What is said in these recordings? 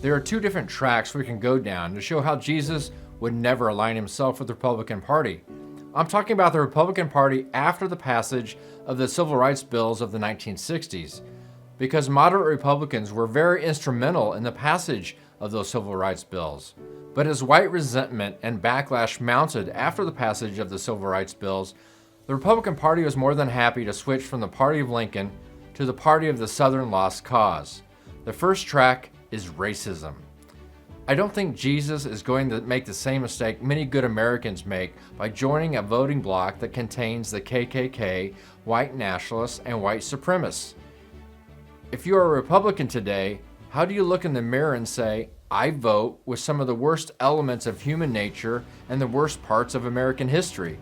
There are two different tracks we can go down to show how Jesus would never align himself with the Republican Party. I'm talking about the Republican Party after the passage of the Civil Rights Bills of the 1960s, because moderate Republicans were very instrumental in the passage of those Civil Rights Bills. But as white resentment and backlash mounted after the passage of the Civil Rights Bills, the Republican Party was more than happy to switch from the party of Lincoln to the party of the Southern Lost Cause. The first track is racism. I don't think Jesus is going to make the same mistake many good Americans make by joining a voting bloc that contains the KKK, white nationalists, and white supremacists. If you are a Republican today, how do you look in the mirror and say, I vote with some of the worst elements of human nature and the worst parts of American history?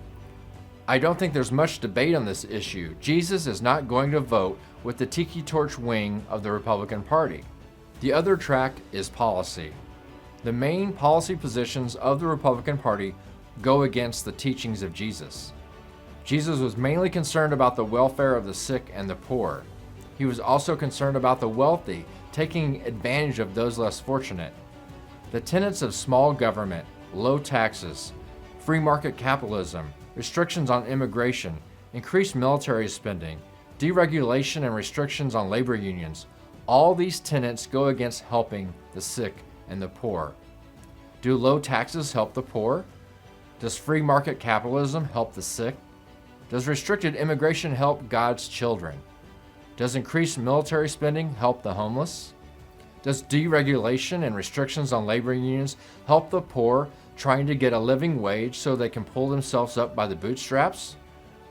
I don't think there's much debate on this issue. Jesus is not going to vote with the tiki torch wing of the Republican Party. The other track is policy. The main policy positions of the Republican Party go against the teachings of Jesus. Jesus was mainly concerned about the welfare of the sick and the poor. He was also concerned about the wealthy taking advantage of those less fortunate. The tenets of small government, low taxes, free market capitalism, restrictions on immigration, increased military spending, deregulation and restrictions on labor unions, all these tenets go against helping the sick and the poor. Do low taxes help the poor? Does free market capitalism help the sick? Does restricted immigration help God's children? Does increased military spending help the homeless? Does deregulation and restrictions on labor unions help the poor trying to get a living wage so they can pull themselves up by the bootstraps?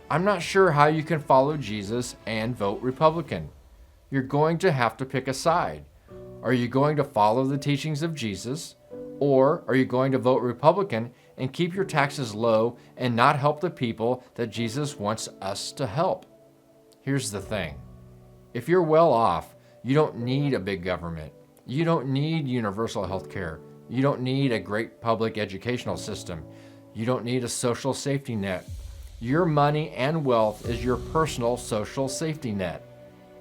I'm not sure how you can follow Jesus and vote Republican. You're going to have to pick a side. Are you going to follow the teachings of Jesus? Or are you going to vote Republican and keep your taxes low and not help the people that Jesus wants us to help? Here's the thing. If you're well off, you don't need a big government. You don't need universal health care. You don't need a great public educational system. You don't need a social safety net. Your money and wealth is your personal social safety net.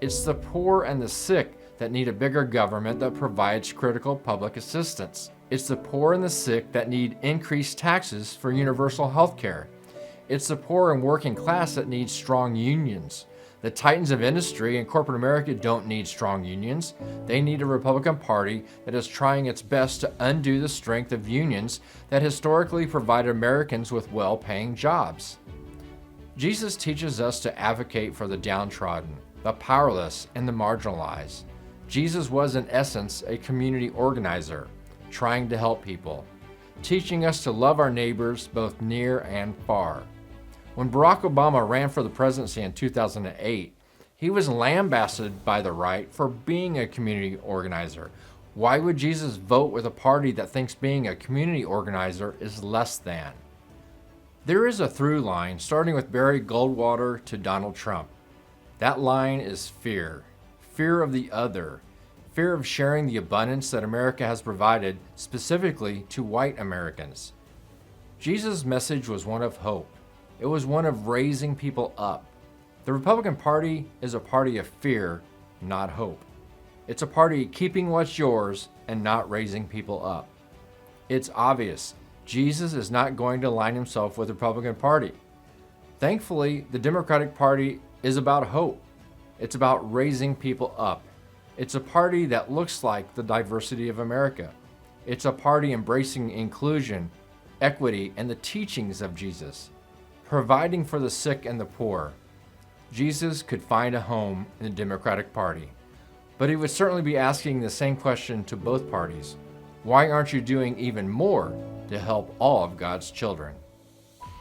It's the poor and the sick that need a bigger government that provides critical public assistance. It's the poor and the sick that need increased taxes for universal health care. It's the poor and working class that need strong unions. The titans of industry and corporate America don't need strong unions. They need a Republican Party that is trying its best to undo the strength of unions that historically provided Americans with well-paying jobs. Jesus teaches us to advocate for the downtrodden, the powerless, and the marginalized. Jesus was in essence a community organizer, trying to help people, teaching us to love our neighbors both near and far. When Barack Obama ran for the presidency in 2008, he was lambasted by the right for being a community organizer. Why would Jesus vote with a party that thinks being a community organizer is less than? There is a through line starting with Barry Goldwater to Donald Trump. That line is fear. Fear of the other. Fear of sharing the abundance that America has provided specifically to white Americans. Jesus' message was one of hope. It was one of raising people up. The Republican Party is a party of fear, not hope. It's a party keeping what's yours and not raising people up. It's obvious. Jesus is not going to align himself with the Republican Party. Thankfully, the Democratic Party is about hope. It's about raising people up. It's a party that looks like the diversity of America. It's a party embracing inclusion, equity, and the teachings of Jesus, providing for the sick and the poor. Jesus could find a home in the Democratic Party, but he would certainly be asking the same question to both parties. Why aren't you doing even more to help all of God's children?